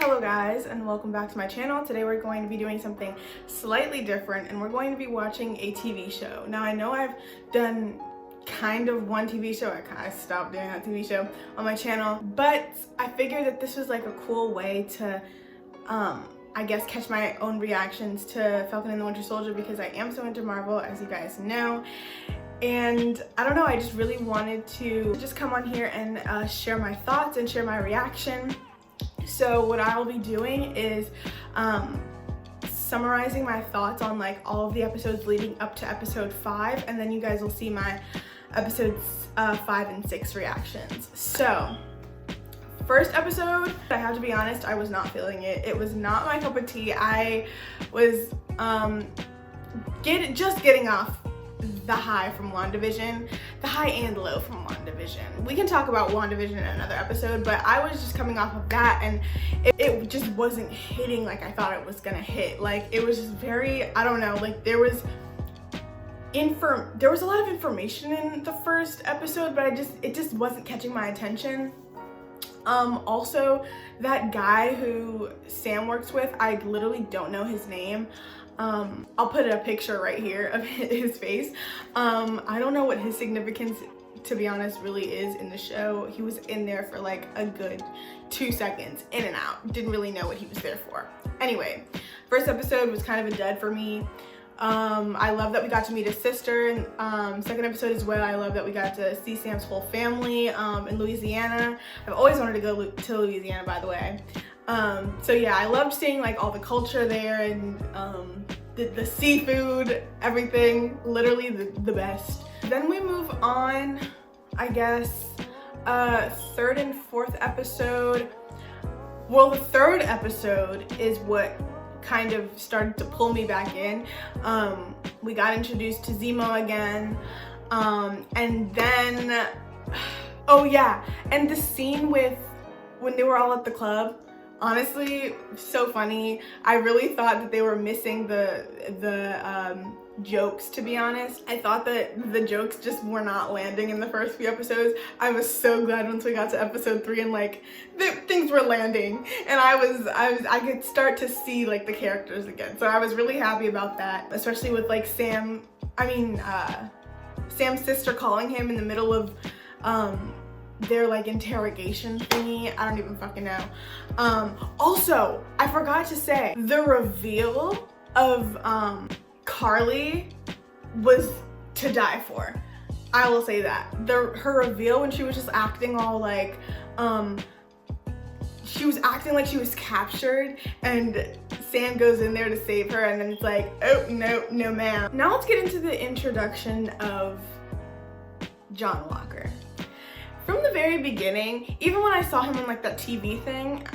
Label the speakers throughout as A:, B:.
A: Hello guys, and welcome back to my channel. Today we're going to be doing something slightly different, and we're going to be watching a TV show. Now I know I've done kind of one TV show. I kind of stopped doing that TV show on my channel, but I figured that this was like a cool way to I guess catch my own reactions to Falcon and the Winter Soldier, because I am so into Marvel, as you guys know. And I don't know, I just really wanted to just come on here and share my thoughts and share my reaction. So what I'll be doing is summarizing my thoughts on like all of the episodes leading up to episode 5, and then you guys will see my episodes 5 and 6 reactions. So first episode, I have to be honest, I was not feeling it. It was not my cup of tea. I was just getting off the high from WandaVision, the high and low from WandaVision. We can talk about WandaVision in another episode, but I was just coming off of that, and it just wasn't hitting like I thought it was gonna hit. Like, it was just very, I don't know, like there was a lot of information in the first episode, but it just wasn't catching my attention. Also, that guy who Sam works with, I literally don't know his name. I'll put a picture right here of his face. I don't know what his significance, to be honest, really is in the show. He was in there for like a good 2 seconds, in and out. Didn't really know what he was there for. Anyway, first episode was kind of a dud for me. I love that we got to meet his sister, and second episode as well. I love that we got to see Sam's whole family in Louisiana. I've always wanted to go to Louisiana, by the way. So yeah, I loved seeing like all the culture there, and the seafood, everything, literally the best. Then we move on, I guess, third and fourth episode. Well, the third episode is what kind of started to pull me back in. We got introduced to Zemo again, and then, oh yeah, and the scene with when they were all at the club, honestly, so funny. I really thought that they were missing the jokes, to be honest. I thought that the jokes just were not landing in the first few episodes. I was so glad once we got to episode 3 and like things were landing, and I could start to see like the characters again. So I was really happy about that, especially with like Sam's sister calling him in the middle of their like interrogation thingy. I don't even fucking know. Also, I forgot to say, the reveal of Carly was to die for. I will say that. Her reveal when she was just acting all like, she was acting like she was captured, and Sam goes in there to save her, and then it's like, oh, no ma'am. Now let's get into the introduction of John Walker. From the very beginning, even when I saw him on like that TV thing,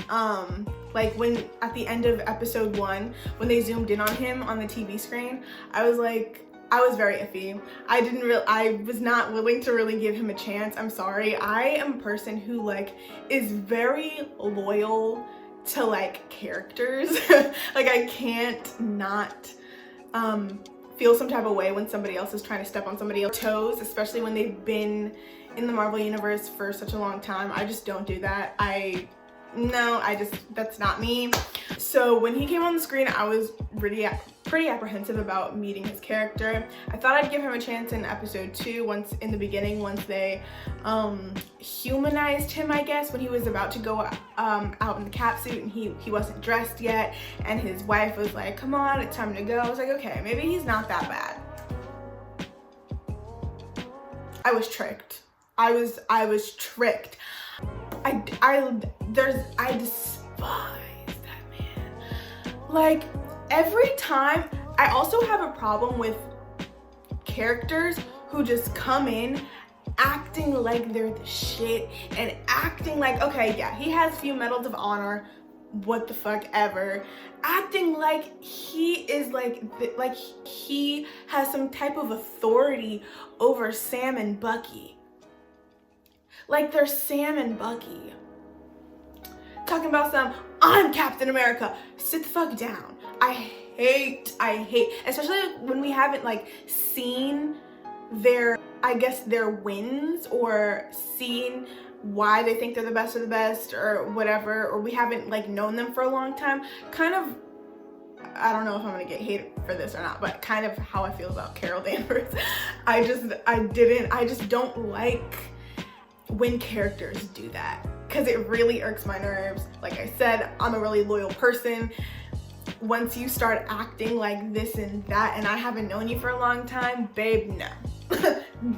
A: like when at the end of episode 1, when they zoomed in on him on the TV screen, I was very iffy. I was not willing to really give him a chance. I'm sorry. I am a person who like is very loyal to like characters. Like, I can't not feel some type of way when somebody else is trying to step on somebody else's toes, especially when they've been in the Marvel universe for such a long time. I just don't do that. That's not me. So when he came on the screen, I was pretty apprehensive about meeting his character. I thought I'd give him a chance in episode 2, once they humanized him, I guess, when he was about to go out in the cap suit, and he wasn't dressed yet, and his wife was like, come on, it's time to go. I was like, okay, maybe he's not that bad. I was tricked. I was tricked. I despise that man. Like, every time, I also have a problem with characters who just come in acting like they're the shit, and acting like, okay, yeah, he has few medals of honor, what the fuck ever, acting like he is like he has some type of authority over Sam and Bucky. Like, they're Sam and Bucky. Talking about I'm Captain America. Sit the fuck down. I hate, especially when we haven't like seen their wins, or seen why they think they're the best of the best or whatever, or we haven't like known them for a long time. Kind of, I don't know if I'm gonna get hated for this or not, but kind of how I feel about Carol Danvers. I just don't like when characters do that, because it really irks my nerves. Like I said, I'm a really loyal person. Once you start acting like this and that, and I haven't known you for a long time, babe, no.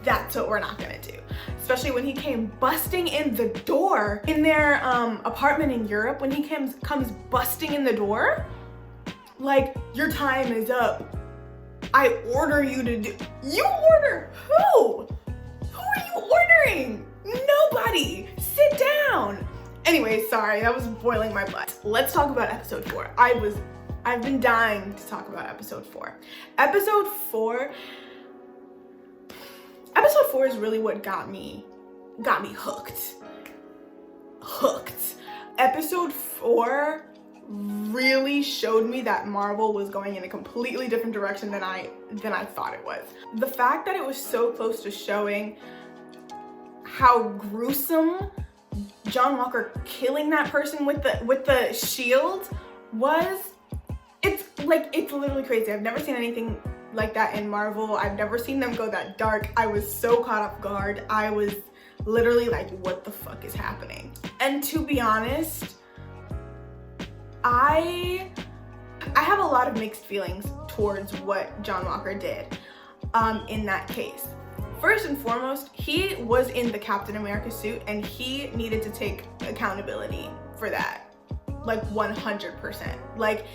A: That's what we're not gonna do. Especially when he came busting in the door in their apartment in Europe, when he comes busting in the door, like, your time is up. I order you to do. You order who? Who are you ordering? Nobody. Sit down. Anyway, sorry, that was boiling my blood. Let's talk about episode 4. I've been dying to talk about episode 4. Episode 4 is really what got me hooked. Episode 4 really showed me that Marvel was going in a completely different direction than I thought it was. The fact that it was so close to showing how gruesome John Walker killing that person with the shield was, it's literally crazy. I've never seen anything like that in Marvel. I've never seen them go that dark. I was so caught off guard. I was literally like, what the fuck is happening? And to be honest, I have a lot of mixed feelings towards what John Walker did in that case. First and foremost, he was in the Captain America suit and he needed to take accountability for that, like 100%. Like,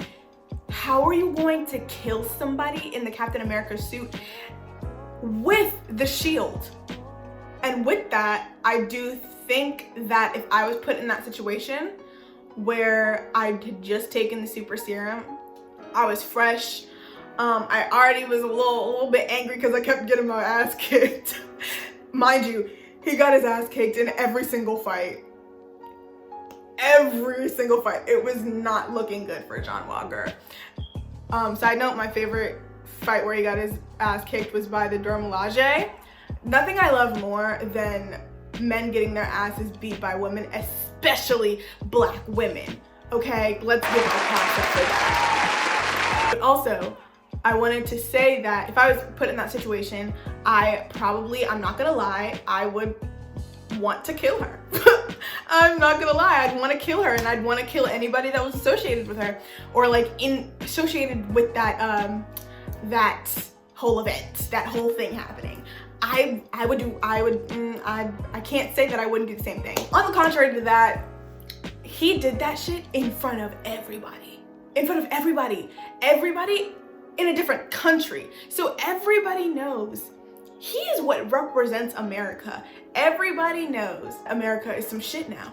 A: how are you going to kill somebody in the Captain America suit with the shield? And with that, I do think that if I was put in that situation where I had just taken the super serum, I was fresh, I already was a little bit angry because I kept getting my ass kicked. Mind you, he got his ass kicked in every single fight. Every single fight. It was not looking good for John Walker. Side note, my favorite fight where he got his ass kicked was by the Dormelage. Nothing I love more than men getting their asses beat by women, especially black women. Okay, let's give it a concept for that. But also, I wanted to say that if I was put in that situation, I'm not gonna lie, I would want to kill her. I'm not gonna lie, I'd want to kill her, and I'd want to kill anybody that was associated with her, or like associated with that that whole event, that whole thing happening. I can't say that I wouldn't do the same thing. On the contrary to that, he did that shit in front of everybody. In front of everybody. Everybody in a different country. So everybody knows he is what represents America. Everybody knows America is some shit now.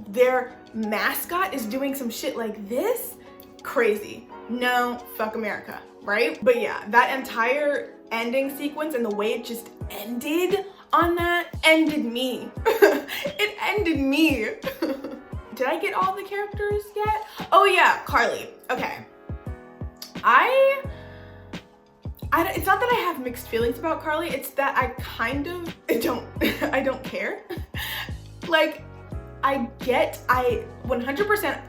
A: Their mascot is doing some shit like this? Crazy. No, fuck America, right? But yeah, that entire ending sequence and the way it just ended on that ended me. It ended me. Did I get all the characters yet? Oh yeah, Carly. Okay. It's not that I have mixed feelings about Carly, it's that I don't care. Like, I 100%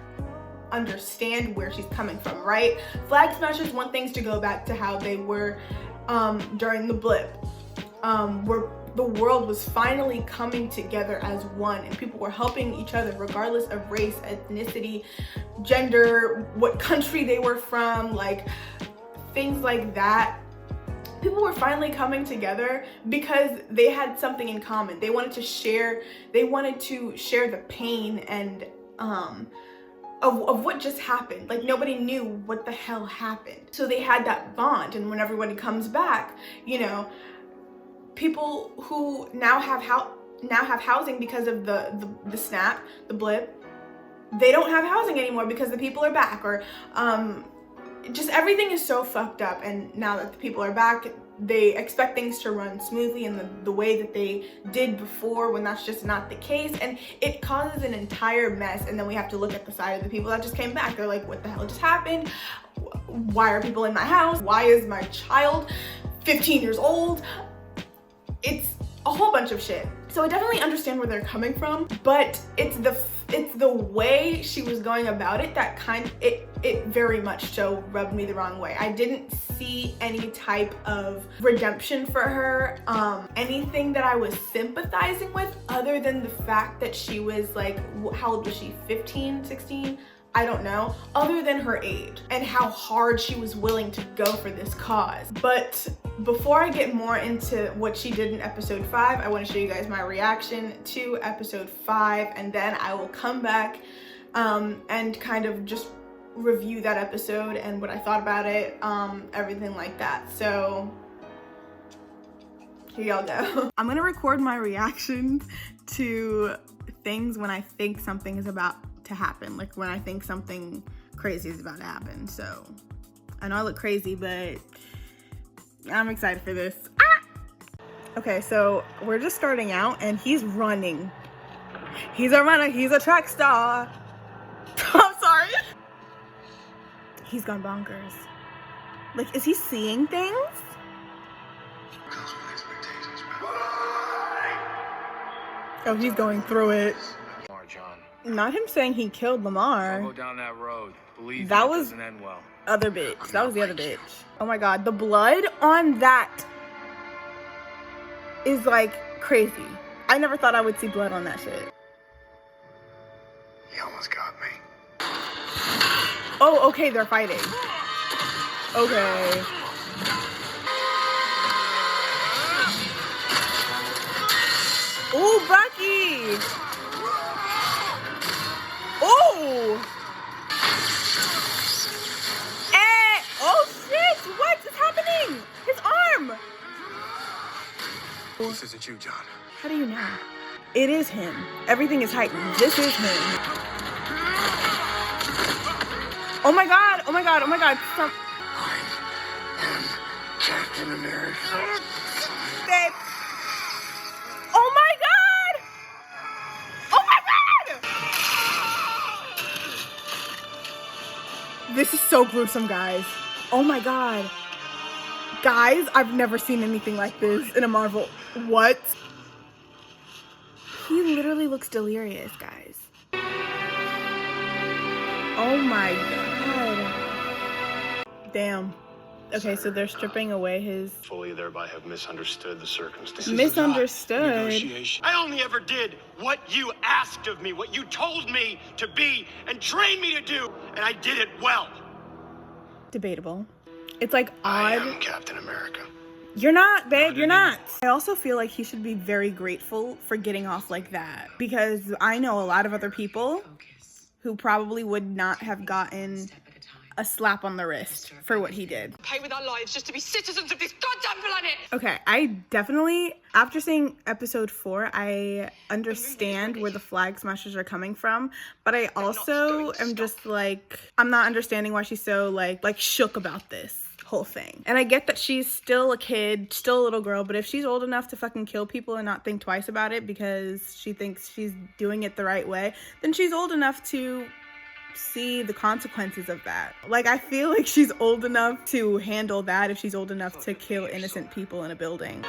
A: understand where she's coming from, right? Flag smashers want things to go back to how they were during the blip, where the world was finally coming together as one and people were helping each other regardless of race, ethnicity, gender, what country they were from, like things like that. People were finally coming together because they had something in common. They wanted to share the pain and of what just happened. Like, nobody knew what the hell happened. So they had that bond, and when everybody comes back, you know, people who now have housing because of the snap, the blip, they don't have housing anymore because the people are back, or just everything is so fucked up. And now that the people are back, they expect things to run smoothly in the way that they did before, when that's just not the case, and it causes an entire mess. And then we have to look at the side of the people that just came back. They're like, what the hell just happened? Why are people in my house? Why is my child 15 years old? It's a whole bunch of shit. So I definitely understand where they're coming from, but it's the way she was going about it that it very much so rubbed me the wrong way. I didn't see any type of redemption for her, anything that I was sympathizing with, other than the fact that she was like, how old was she, 15, 16? I don't know, other than her age and how hard she was willing to go for this cause. But before I get more into what she did in episode 5, I want to show you guys my reaction to episode 5, and then I will come back and kind of just review that episode and what I thought about it, everything like that. So here y'all go. I'm gonna record my reactions to things when I think something is about to happen, like when I think something crazy is about to happen. So I know I look crazy, but I'm excited for this. Okay, so we're just starting out and he's running. He's a runner, he's a track star. I'm sorry. He's gone bonkers. Like, is he seeing things? Oh, he's going through it. Not him saying he killed Lamar.
B: Go down that road. Believe
A: that
B: me,
A: was
B: doesn't end well.
A: Other bitch. That was the other bitch. Oh my god, the blood on that is like crazy. I never thought I would see blood on that shit.
C: He almost got me.
A: Oh, okay, they're fighting. Okay. Ooh, Bucky! Oh! Oh shit! What is happening? His arm!
C: This isn't you, John.
A: How do you know? It is him. Everything is heightened. This is him. Oh my god! Oh my god! Oh my god! Stop.
C: I am Captain America.
A: Babe. Oh my god! Oh my god! This is so gruesome, guys. Oh my god. Guys, I've never seen anything like this in a Marvel. What? He literally looks delirious, guys. Oh my god. Damn. Okay, so they're stripping away his...
C: Fully thereby have misunderstood the circumstances.
A: Misunderstood?
C: I only ever did what you asked of me, what you told me to be and trained me to do, and I did it well.
A: Debatable. It's like
C: I
A: odd.
C: am Captain America.
A: You're not, babe, you're not. I also feel like he should be very grateful for getting off like that, because I know a lot of other people who probably would not have gotten a slap on the wrist for what he did.
D: Pay with our lives just to be citizens of this goddamn planet.
A: Okay, I definitely, after seeing episode 4, I understand where the flag smashers are coming from, but I also am just like, I'm not understanding why she's so like shook about this whole thing. And I get that she's still a kid, still a little girl, but if she's old enough to fucking kill people and not think twice about it because she thinks she's doing it the right way, then she's old enough to see the consequences of that. Like, I feel like she's old enough to handle that if she's old enough to kill innocent people in a building.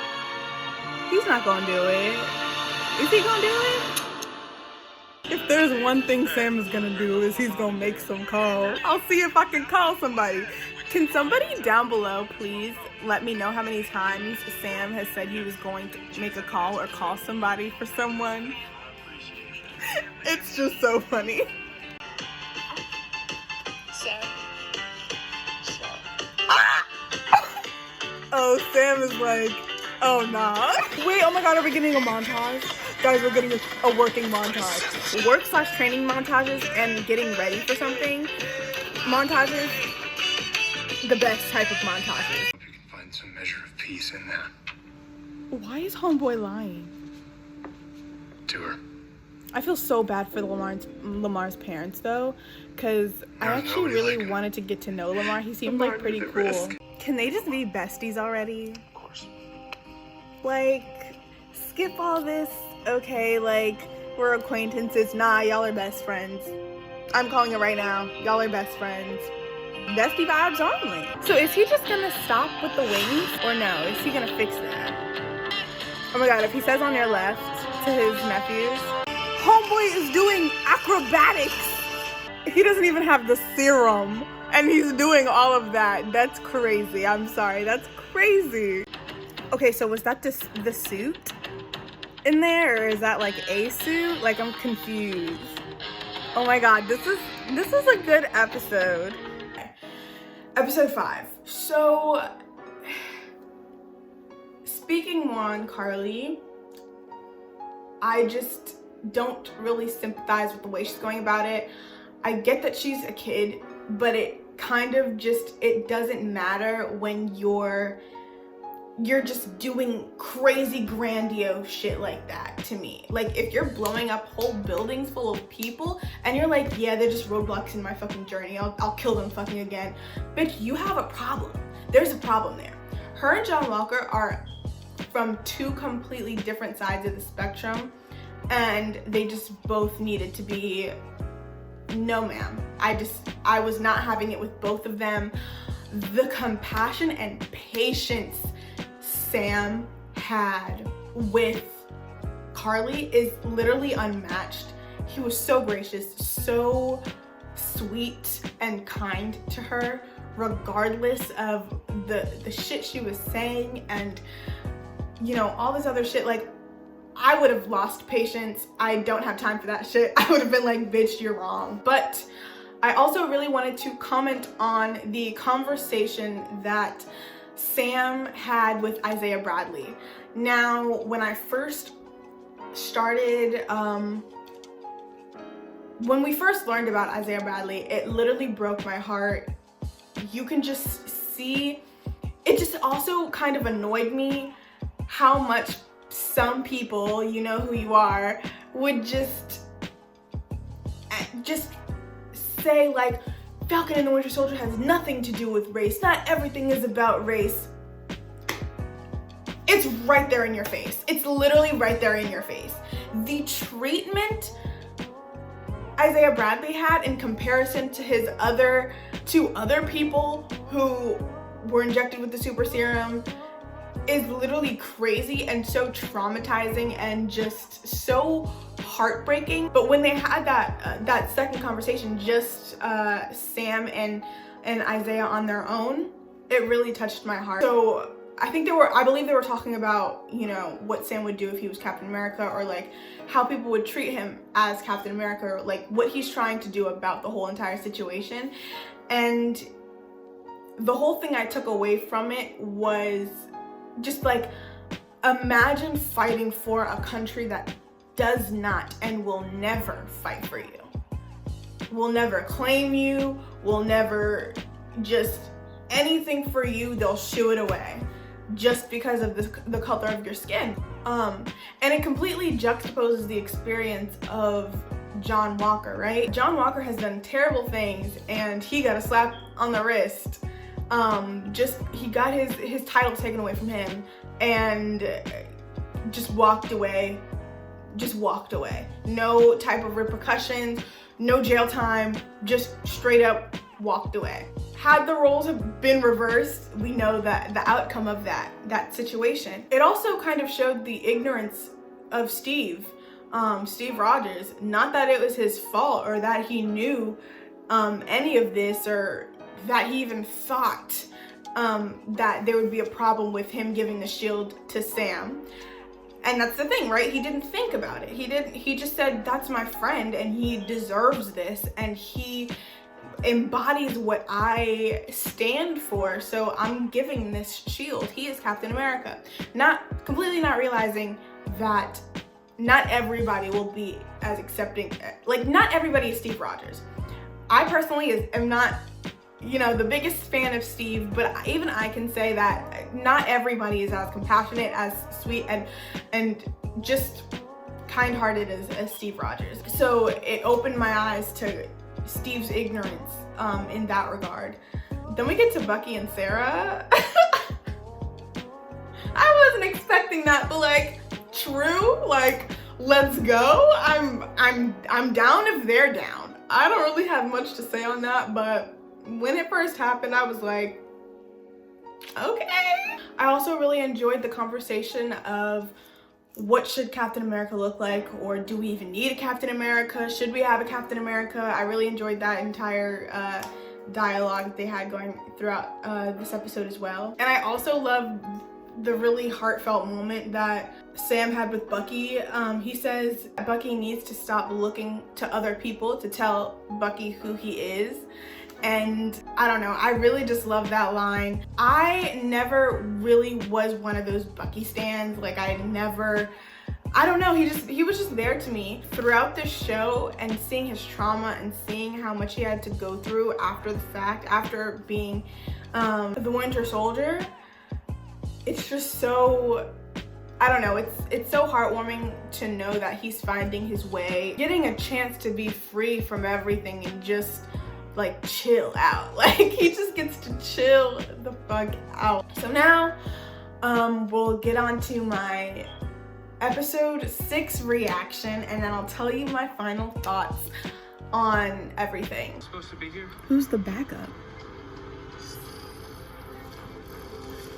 A: He's not gonna do it. Is he gonna do it? If there's one thing Sam is gonna do is he's gonna make some calls. I'll see if I can call somebody. Can somebody down below please let me know how many times Sam has said he was going to make a call or call somebody for someone? It's just so funny. Oh, Sam is like, oh nah. Wait, oh my god, are we getting a montage? Guys, we're getting a working montage. Work/training montages and getting ready for something. Montages, the best type of montages.
C: Hope you can find some measure of peace in that.
A: Why is homeboy lying?
C: To her.
A: I feel so bad for Lamar's parents though, because I actually really wanted to get to know Lamar. He seemed like pretty cool. Can they just be besties already?
C: Of course.
A: Like, skip all this. Okay, like, we're acquaintances. Nah, y'all are best friends. I'm calling it right now. Y'all are best friends. Bestie vibes only. So is he just gonna stop with the wings? Or no, is he gonna fix that? Oh my god, if he says on your left, to his nephews. Homeboy is doing acrobatics. He doesn't even have the serum, and he's doing all of that. That's crazy. I'm sorry. That's crazy. Okay, so was that the suit in there, or is that like a suit? Like, I'm confused. Oh my god, this is a good episode. Episode 5. So, speaking more on Carly, I just don't really sympathize with the way she's going about it. I get that she's a kid, but it kind of just, it doesn't matter when you're just doing crazy grandiose shit like that to me. Like, if you're blowing up whole buildings full of people and you're like, yeah, they're just roadblocks in my fucking journey, I'll kill them fucking again. Bitch, you have a problem. There's a problem there. Her and John Walker are from two completely different sides of the spectrum, and they just both needed to be, no ma'am. I was not having it with both of them. The compassion and patience Sam had with Carly is literally unmatched. He was so gracious, so sweet and kind to her, regardless of the shit she was saying and, you know, all this other shit. Like, I would have lost patience. I don't have time for that shit. I would have been like, bitch, you're wrong. But I also really wanted to comment on the conversation that Sam had with Isaiah Bradley. Now, when I first started, when we first learned about Isaiah Bradley, it literally broke my heart. You can just see, it just also kind of annoyed me how much some people, you know who you are, would just say like, Falcon and the Winter Soldier has nothing to do with race. Not everything is about race. It's right there in your face. It's literally right there in your face. The treatment Isaiah Bradley had in comparison to other people who were injected with the super serum is literally crazy and so traumatizing and just so heartbreaking. But when they had that second conversation, just Sam and Isaiah on their own, it really touched my heart. So I believe they were talking about, you know, what Sam would do if he was Captain America, or like how people would treat him as Captain America, or like what he's trying to do about the whole entire situation. And the whole thing I took away from it was just like, imagine fighting for a country that does not and will never fight for you, will never claim you, will never just anything for you. They'll shoo it away just because of the color of your skin. And it completely juxtaposes the experience of John Walker, right? John Walker has done terrible things and he got a slap on the wrist. He got his title taken away from him and just walked away. No type of repercussions, no jail time, just straight up walked away. Had the roles have been reversed, we know that the outcome of that situation. It also kind of showed the ignorance of Steve Rogers. Not that it was his fault or that he knew any of this, or that he even thought that there would be a problem with him giving the shield to Sam. And that's the thing, right? He didn't think about it. He just said, that's my friend and he deserves this and he embodies what I stand for, so I'm giving this shield. He is Captain America. Completely not realizing that not everybody will be as accepting, like not everybody is Steve Rogers. I personally am not, you know, the biggest fan of Steve, but even I can say that not everybody is as compassionate, as sweet, and just kind-hearted as Steve Rogers. So it opened my eyes to Steve's ignorance in that regard. Then we get to Bucky and Sarah. I wasn't expecting that, but like, true, like, let's go. I'm down if they're down. I don't really have much to say on that, but when it first happened, I was like, okay. I also really enjoyed the conversation of what should Captain America look like, or do we even need a Captain America? Should we have a Captain America? I really enjoyed that entire dialogue that they had going throughout this episode as well. And I also love the really heartfelt moment that Sam had with Bucky. He says Bucky needs to stop looking to other people to tell Bucky who he is. And I don't know, I really just love that line. I never really was one of those Bucky stans. Like I don't know, he was just there to me throughout this show, and seeing his trauma and seeing how much he had to go through after the fact, after being the Winter Soldier. It's just so, I don't know, it's so heartwarming to know that he's finding his way, getting a chance to be free from everything and just like chill out. Like he just gets to chill the fuck out. So now we'll get on to my episode 6 reaction, and then I'll tell you my final thoughts on everything.
C: Supposed to be here?
A: Who's the backup?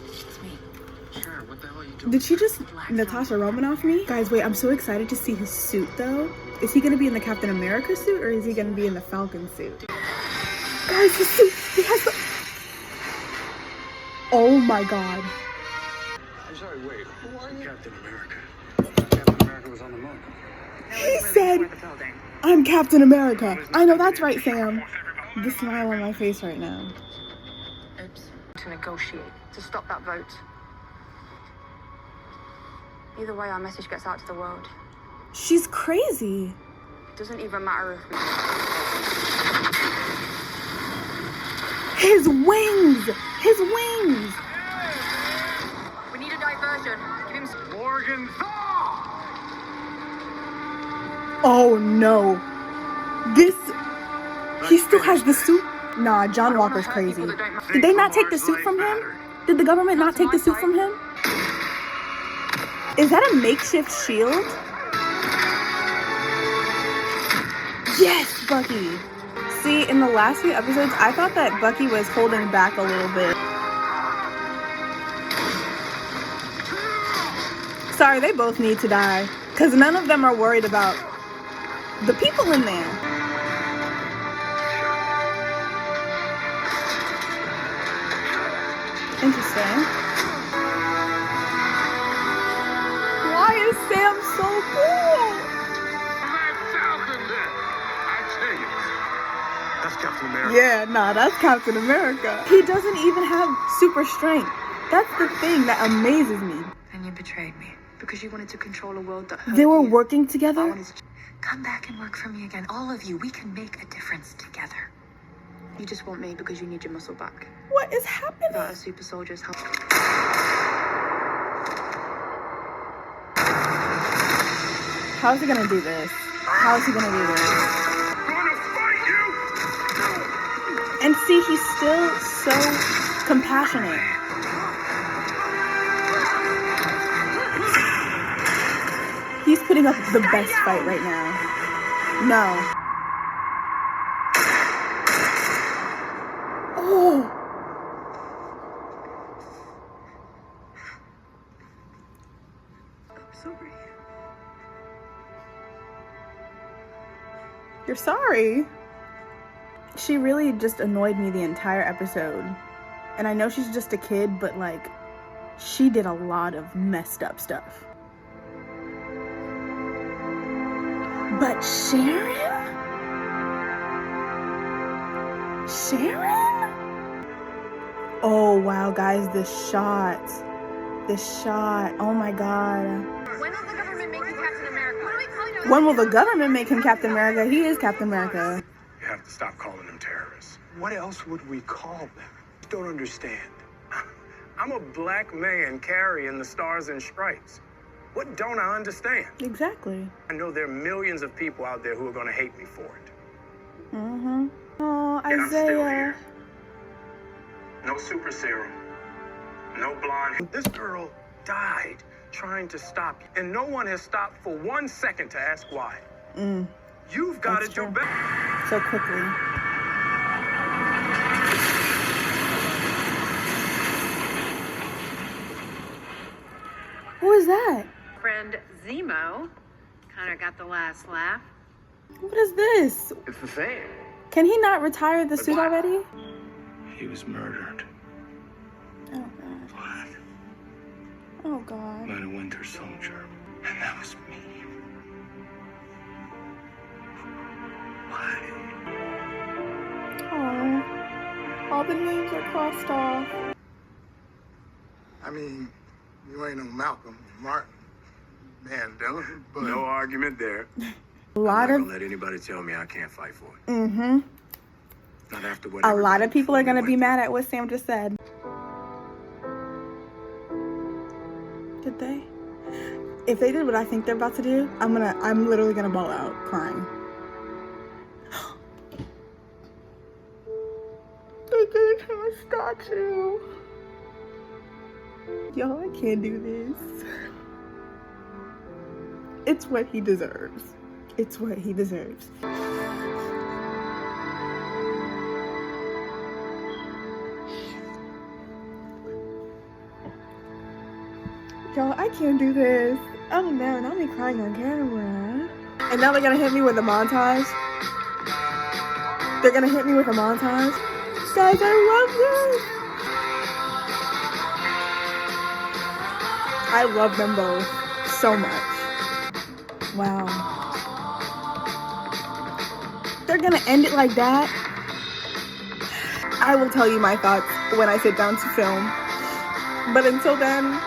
B: It's me.
C: Sure, what the hell are you doing?
A: Did she just Natasha Romanoff me? Guys, wait, I'm so excited to see his suit though. Is he gonna be in the Captain America suit, or is he gonna be in the Falcon suit? Guys, his suit, he has the... Oh my god.
C: I'm sorry, wait. Who are you? Captain America. Captain America was on the moon.
A: He said, I'm Captain America. I know that's right, Sam. The smile on my face right now.
B: Oops. To negotiate, to stop that vote. Either way, our message gets out to the world.
A: She's crazy.
B: It doesn't even matter if we...
A: His wings! His wings!
B: We need a diversion. Give him some...
C: Morgan
A: Oh no. This... He still has the suit? Nah, John Walker's crazy. Did they not take the suit from him? Did the government not take the suit from him? Is that a makeshift shield? Yes, Bucky! See, in the last few episodes, I thought that Bucky was holding back a little bit. Sorry, they both need to die. Because none of them are worried about the people in there. Interesting. Why is Sam so cool?
C: That's Captain America.
A: Yeah, nah, that's Captain America. He doesn't even have super strength. That's the thing that amazes me.
B: And you betrayed me because you wanted to control a world that hurt
A: They were
B: you.
A: working
B: I
A: together?
B: wanted to... Come back and work for me again. All of you. We can make a difference together. You just want me because you need your muscle back.
A: What is happening?
B: Without a super soldier's help.
A: How is he gonna do this? How is he gonna do this?
C: Gonna fight you!
A: And see, he's still so compassionate. He's putting up the best fight right now. No. Oh.
B: I'm sorry.
A: You're sorry? She really just annoyed me the entire episode. And I know she's just a kid, but like, she did a lot of messed up stuff. But Sharon? Sharon? Oh wow, guys, this shot. Oh my god.
B: When will the government make you Captain America? What are we calling him?
A: When will the government make him Captain America? He is Captain America.
C: You have to stop calling them terrorists. What else would we call them? I don't understand. I'm a black man carrying the stars and stripes. What don't I understand?
A: Exactly.
C: I know there are millions of people out there who are going to hate me for it.
A: Mm-hmm. Oh,
C: Yet I'm still
A: Isaiah.
C: here. No super serum. No blonde. This girl died trying to stop you. And no one has stopped for 1 second to ask why. You've got to
A: That's
C: do
A: true.
C: better.
A: So quickly. Who is that?
E: friend Zemo kind of got the last laugh.
F: What is this?
C: It's the same.
F: Can he not retire the suit already?
C: He was murdered.
F: Oh god.
C: What?
F: Oh god.
C: By the Winter Soldier. And that was me. Why?
F: Oh. All the names are crossed off.
G: I mean, you ain't no Malcolm, Martin, Mandela, but...
C: No argument there.
F: A lot
C: I'm
F: of
C: not gonna let anybody tell me I can't fight for it.
F: mm-hmm.
C: Not after what
F: A lot of people are
C: everybody
F: gonna be
C: went
F: mad at what Sam just said. Did they? If they did what I think they're about to do, I'm literally gonna bawl out crying. They gave him a statue. Y'all, I can't do this. It's what he deserves. It's what he deserves. Y'all, I can't do this. Oh no, not me crying on camera. And now they're gonna hit me with a montage. They're gonna hit me with a montage. Guys, I love this. I love them both so much. Wow. They're gonna end it like that. I will tell you my thoughts when I sit down to film. But until then,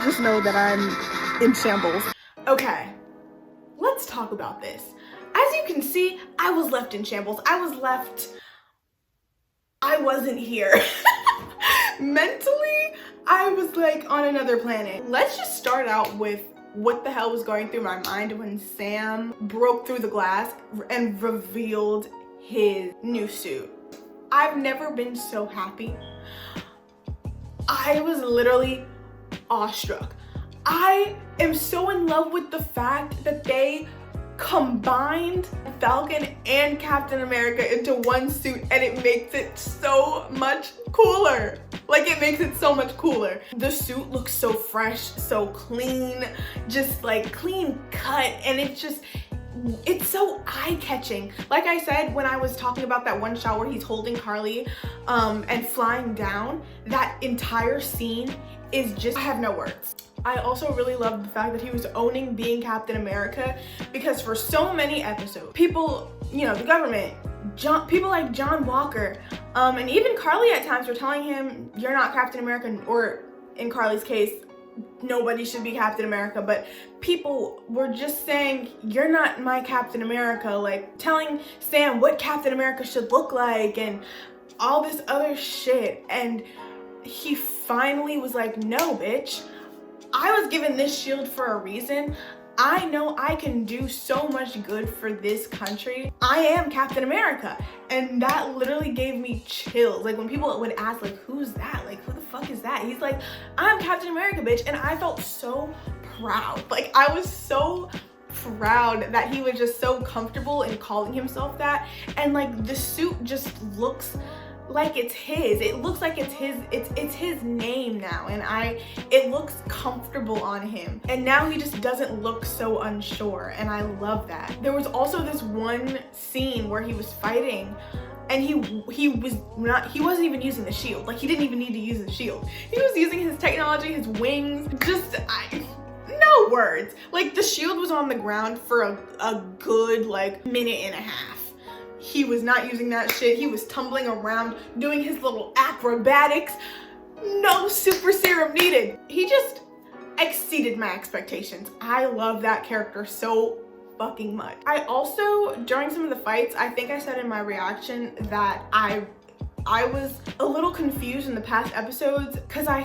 F: just know that I'm in shambles.
A: Okay, let's talk about this. As you can see, I was left in shambles. I wasn't here. Mentally, I was like on another planet. Let's just start out with what the hell was going through my mind when Sam broke through the glass and revealed his new suit. I've never been so happy. I was literally awestruck. I am so in love with the fact that they combined Falcon and Captain America into one suit, and it makes it so much cooler. Like, it makes it so much cooler. The suit looks so fresh, so clean, just like clean cut, and it's so eye-catching. Like I said when I was talking about that one shot where he's holding Carly and flying down, that entire scene is just, I have no words. I also really loved the fact that he was owning being Captain America, because for so many episodes, people, you know, the government, people like John Walker, and even Carly at times were telling him, you're not Captain America, or in Carly's case, nobody should be Captain America, but people were just saying, you're not my Captain America, like telling Sam what Captain America should look like and all this other shit. And he finally was like, no, bitch, I was given this shield for a reason. I know I can do so much good for this country. I am Captain America. And that literally gave me chills. Like, when people would ask, like, who's that? Like, who the fuck is that? He's like, I'm Captain America, bitch. And I felt so proud. Like, I was so proud that he was just so comfortable in calling himself that. And like, the suit just looks like it's his. It looks like it's his name now, and it looks comfortable on him. And now he just doesn't look so unsure, and I love that. There was also this one scene where he was fighting, and he wasn't even using the shield. Like, he didn't even need to use the shield. He was using his technology, his wings, no words. Like, the shield was on the ground for a good like minute and a half. He was not using that shit. He was tumbling around, doing his little acrobatics. No super serum needed. He just exceeded my expectations. I love that character so fucking much. I also, during some of the fights, I think I said in my reaction that I was a little confused in the past episodes, because I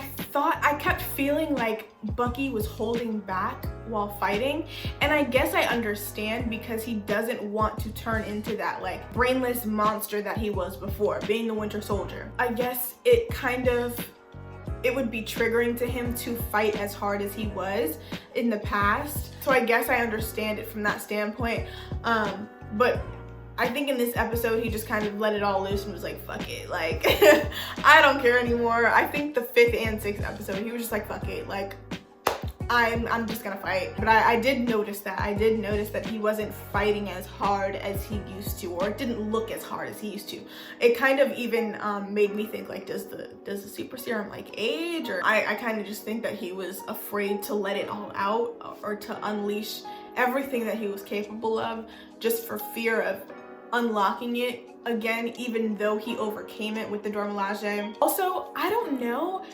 A: kept feeling like Bucky was holding back while fighting, and I guess I understand, because he doesn't want to turn into that like brainless monster that he was before, being the Winter Soldier. I guess it would be triggering to him to fight as hard as he was in the past, so I guess I understand it from that standpoint, but I think in this episode, he just kind of let it all loose and was like, fuck it, like, I don't care anymore. I think the 5th and 6th episode, he was just like, fuck it, like, I'm just gonna fight. But I did notice that. I did notice that he wasn't fighting as hard as he used to, or it didn't look as hard as he used to. It kind of even made me think, like, does the super serum like age? Or I kind of just think that he was afraid to let it all out, or to unleash everything that he was capable of, just for fear of unlocking it again, even though he overcame it with the Dora Milaje. Also, I don't know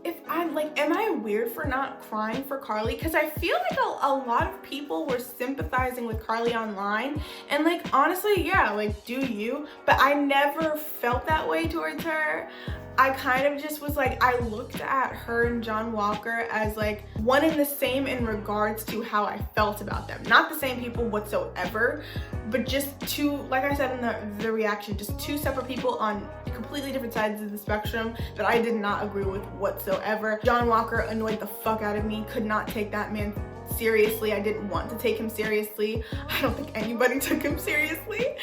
A: if I'm like, am I weird for not crying for Carly? Because I feel like a lot of people were sympathizing with Carly online, and like, honestly, yeah, like, do you? But I never felt that way towards her. I kind of just was like, I looked at her and John Walker as like one and the same in regards to how I felt about them. Not the same people whatsoever, but just two, like I said in the reaction, just two separate people on completely different sides of the spectrum that I did not agree with whatsoever. John Walker annoyed the fuck out of me. Could not take that man seriously. I didn't want to take him seriously. I don't think anybody took him seriously.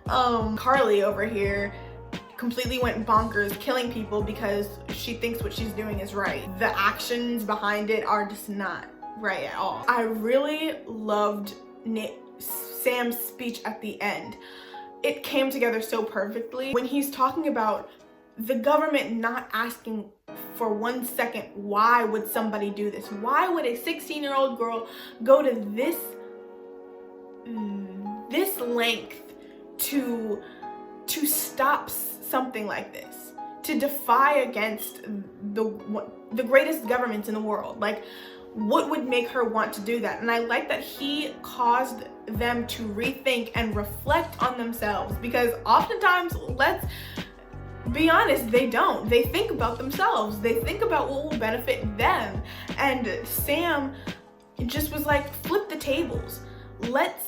A: Carly over here completely went bonkers, killing people because she thinks what she's doing is right. The actions behind it are just not right at all. I really loved Sam's speech at the end. It came together so perfectly when he's talking about the government not asking for 1 second, why would somebody do this? Why would a 16-year-old girl go to this length to stop something like this, to defy against the greatest governments in the world? Like, what would make her want to do that? And I like that he caused them to rethink and reflect on themselves, because oftentimes, let's be honest, they don't. They think about themselves. They think about what will benefit them. And Sam just was like, flip the tables. Let's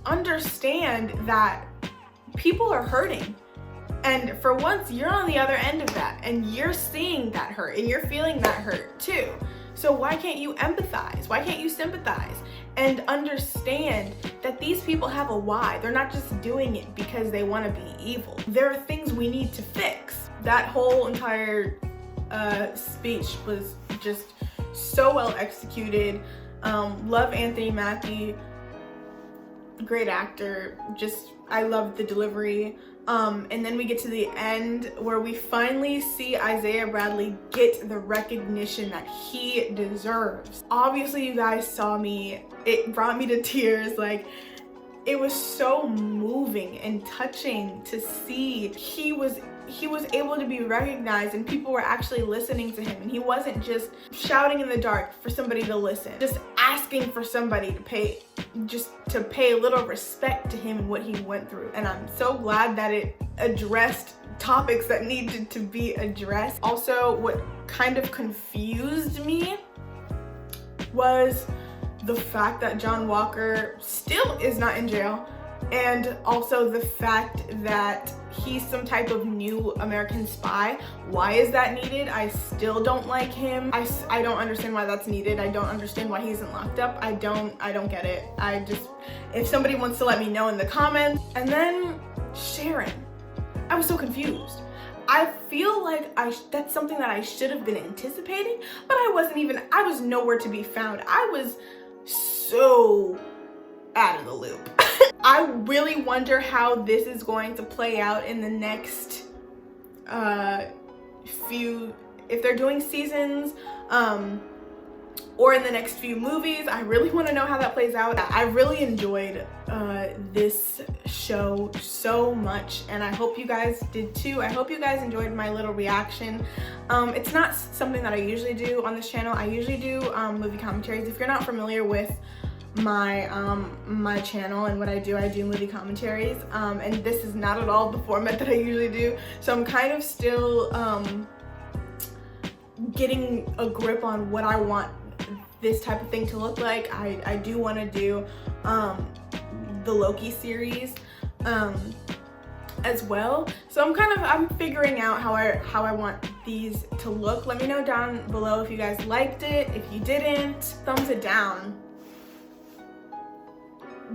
A: understand that people are hurting. And for once, you're on the other end of that, and you're seeing that hurt, and you're feeling that hurt too. So why can't you empathize? Why can't you sympathize and understand that these people have a why? They're not just doing it because they want to be evil. There are things we need to fix. That whole entire speech was just so well executed. Love Anthony Mackie, great actor. Just, I love the delivery. And then we get to the end where we finally see Isaiah Bradley get the recognition that he deserves. Obviously, you guys saw me. It brought me to tears. Like, it was so moving and touching to see he was able to be recognized, and people were actually listening to him, and he wasn't just shouting in the dark for somebody to listen, just asking for somebody to pay a little respect to him and what he went through. And I'm so glad that it addressed topics that needed to be addressed. Also, what kind of confused me was the fact that John Walker still is not in jail, and also the fact that he's some type of new American spy. Why is that needed? I still don't like him. I don't understand why that's needed. I don't understand why he isn't locked up. I don't get it. If somebody wants to let me know in the comments. And then Sharon, I was so confused. I feel like that's something that I should have been anticipating, but I was nowhere to be found. I was so out of the loop. I really wonder how this is going to play out in the next if they're doing seasons, or in the next few movies. I really want to know how that plays out. I really enjoyed this show so much, and I hope you guys did too. I hope you guys enjoyed my little reaction. It's not something that I usually do on this channel. I usually do movie commentaries. If you're not familiar with my channel and what I do movie commentaries, and this is not at all the format that I usually do, so I'm kind of still getting a grip on what I want this type of thing to look like. I do want to do the Loki series as well, so I'm figuring out how I want these to look. Let me know down below if you guys liked it. If you didn't, thumbs it down.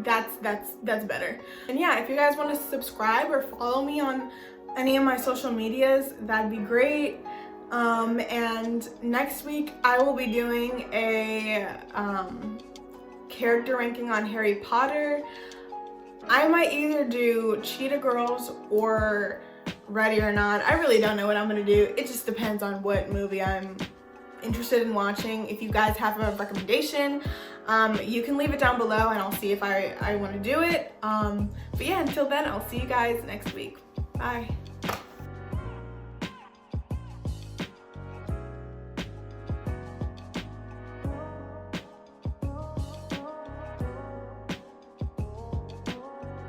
A: That's better. And yeah, if you guys want to subscribe or follow me on any of my social medias, that'd be great. And next week I will be doing a character ranking on Harry Potter. I might either do Cheetah Girls or Ready or Not. I really don't know what I'm gonna do. It just depends on what movie I'm interested in watching. If you guys have a recommendation, you can leave it down below and I'll see if I want to do it. But yeah, until then, I'll see you guys next week. Bye.